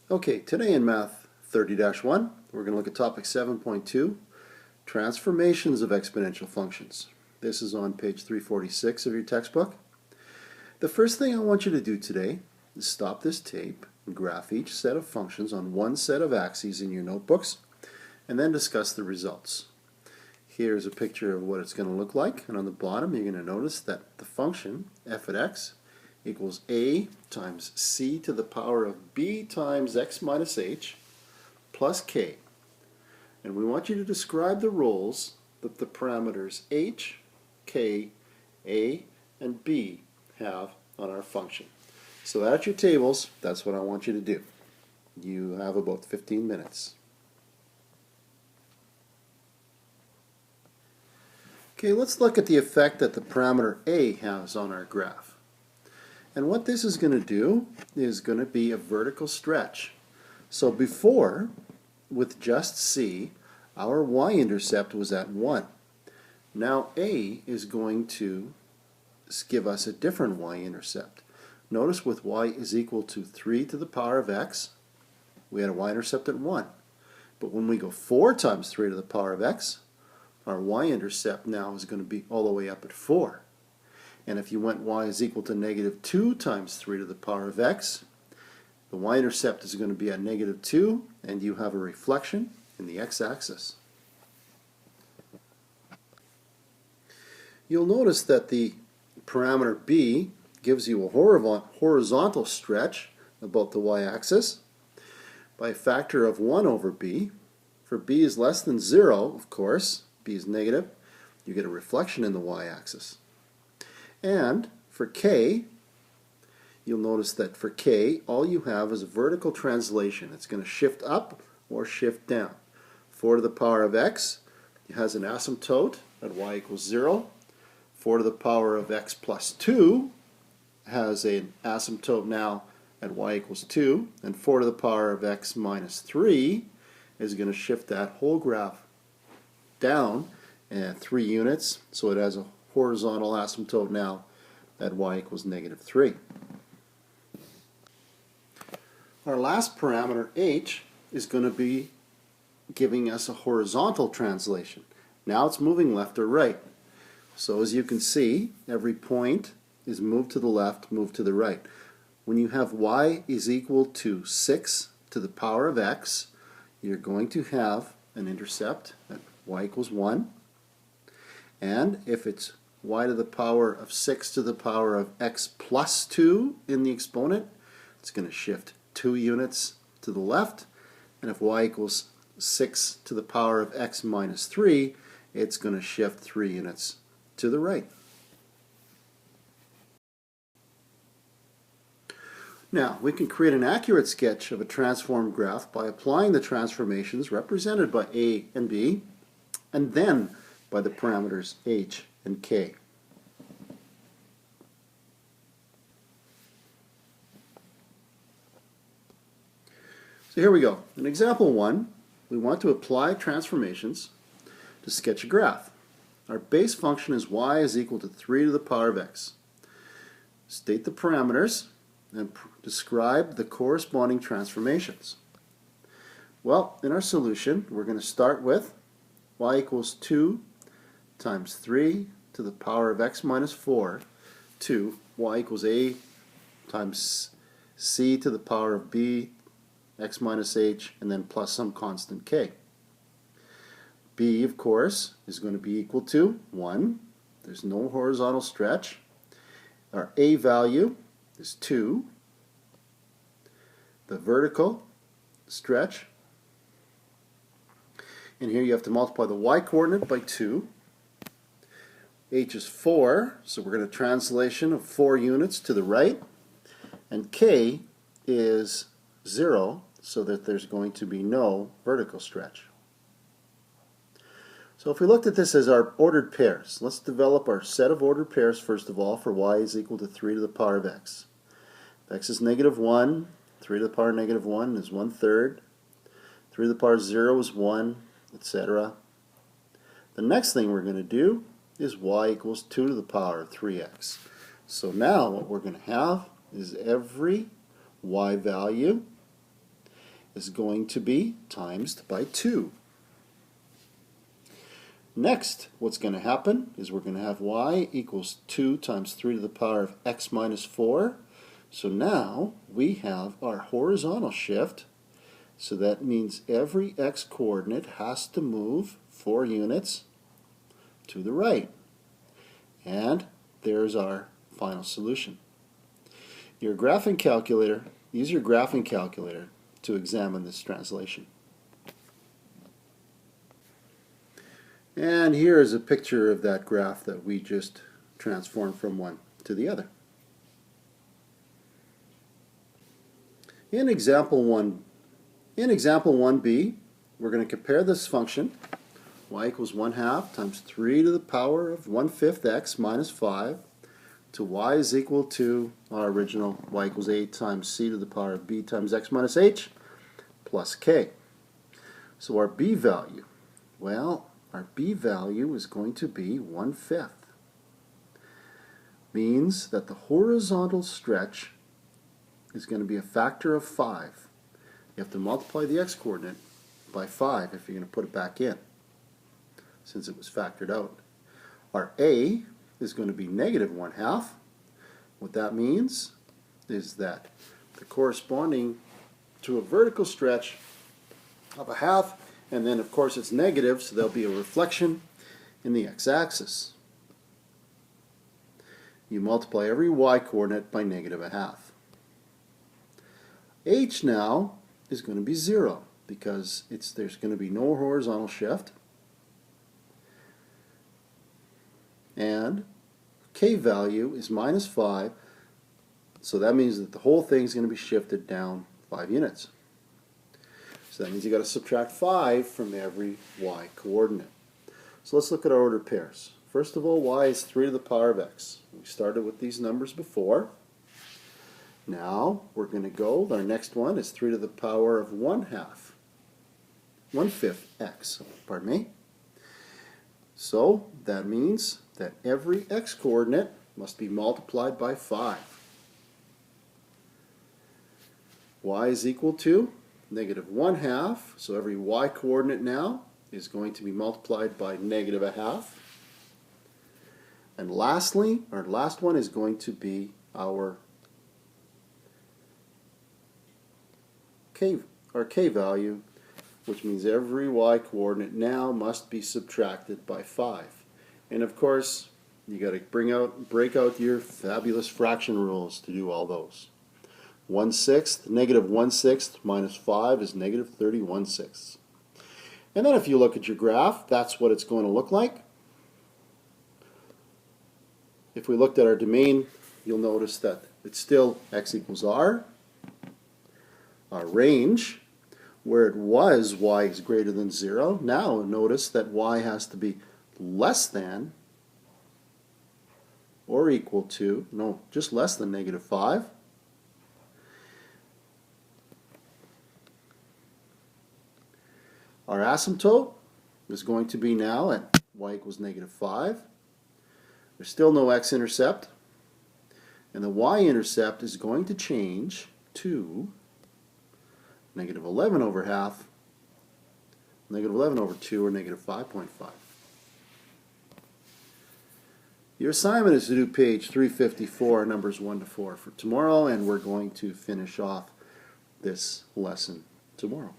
Okay, today in Math 30-1, we're going to look at topic 7.2, transformations of exponential functions. This is on page 346 of your textbook. The first thing I want you to do today is stop this tape and graph each set of functions on one set of axes in your notebooks, and then discuss the results. Here's a picture of what it's going to look like, and on the bottom you're going to notice that the function f at x equals a times c to the power of b times x minus h plus k. And we want you to describe the roles that the parameters h, k, a, and b have on our function. So at your tables, that's what I want you to do. You have about 15 minutes. Okay, let's look at the effect that the parameter a has on our graph. And what this is going to do is going to be a vertical stretch. So before, with just c, our y-intercept was at 1. Now a is going to give us a different y-intercept. Notice with y is equal to 3 to the power of x, we had a y-intercept at 1. But when we go 4 times 3 to the power of x, our y-intercept now is going to be all the way up at 4. And if you went y is equal to negative 2 times 3 to the power of x, the y-intercept is going to be at negative 2, and you have a reflection in the x-axis. You'll notice that the parameter b gives you a horizontal stretch about the y-axis by a factor of 1 over b. For b is less than 0, of course, b is negative, you get a reflection in the y-axis. And for k, you'll notice that for k, all you have is a vertical translation. It's going to shift up or shift down. 4 to the power of x has an asymptote at y equals 0. 4 to the power of x plus 2 has an asymptote now at y equals 2. And 4 to the power of x minus 3 is going to shift that whole graph down 3 units. So it has a horizontal asymptote now at y equals negative 3. Our last parameter h is going to be giving us a horizontal translation. Now it's moving left or right. So as you can see, every point is moved to the left, moved to the right. When you have y is equal to 6 to the power of x, you're going to have an intercept at y equals 1. And if it's y to the power of 6 to the power of x plus 2 in the exponent, it's going to shift 2 units to the left. And if y equals 6 to the power of x minus 3, it's going to shift 3 units to the right. Now, we can create an accurate sketch of a transformed graph by applying the transformations represented by a and b, and then by the parameters h and k. So here we go. In example 1, we want to apply transformations to sketch a graph. Our base function is y is equal to 3 to the power of x. State the parameters and describe the corresponding transformations. Well, in our solution, we're going to start with y equals 2 times 3 to the power of x minus 4 to y equals a times c to the power of b x minus h, and then plus some constant k. b, of course, is going to be equal to 1. There's no horizontal stretch. Our a value is 2. The vertical stretch, and here you have to multiply the y-coordinate by 2. h is 4, so we're going to translation of 4 units to the right. And k is 0, so that there's going to be no vertical stretch. So if we looked at this as our ordered pairs, let's develop our set of ordered pairs first of all for y is equal to 3 to the power of x. If x is negative 1, 3 to the power of negative 1 is 1/3. 3 to the power of 0 is 1, etc. The next thing we're going to do is y equals 2 to the power of 3x. So now what we're going to have is every y value is going to be times by 2. Next, what's going to happen is we're going to have y equals 2 times 3 to the power of x minus 4. So now we have our horizontal shift. So that means every x coordinate has to move 4 units to the right. And there's our final solution. Use your graphing calculator to examine this translation. And here is a picture of that graph that we just transformed from one to the other. In example 1b, we're going to compare this function, y equals 1/2 times 3 to the power of 1/5 x minus 5, to y is equal to our original y equals 8 times c to the power of b times x minus h plus k. So our b value, well, our b value is going to be 1/5. Means that the horizontal stretch is going to be a factor of 5. You have to multiply the x-coordinate by 5 if you're going to put it back in, since it was factored out. Our a is going to be negative 1/2. What that means is that the corresponding to a vertical stretch of 1/2, and then of course it's negative, so there'll be a reflection in the x-axis. You multiply every y-coordinate by negative 1/2. H now is going to be 0 because there's going to be no horizontal shift. And k value is minus 5, so that means that the whole thing is going to be shifted down 5 units. So that means you've got to subtract 5 from every y coordinate. So let's look at our ordered pairs. First of all, y is 3 to the power of x. We started with these numbers before. Now we're going to go, our next one is 3 to the power of 1/5 x, pardon me. So that means that every x-coordinate must be multiplied by 5. Y is equal to negative 1/2, so every y-coordinate now is going to be multiplied by negative 1/2. And lastly, our last one is going to be our k value, which means every y-coordinate now must be subtracted by 5. And of course, you got to break out your fabulous fraction rules to do all those. 1/6, negative 1/6 minus 5 is negative 31/6. And then if you look at your graph, that's what it's going to look like. If we looked at our domain, you'll notice that it's still x equals r. Our range, where it was y is greater than 0, now notice that y has to be less than or equal to, no, just less than negative 5. Our asymptote is going to be now at y equals negative 5. There's still no x-intercept, and the y-intercept is going to change to negative 11 over half, negative 11 over 2, or negative 5.5. Your assignment is to do page 354, numbers 1 to 4 for tomorrow, and we're going to finish off this lesson tomorrow.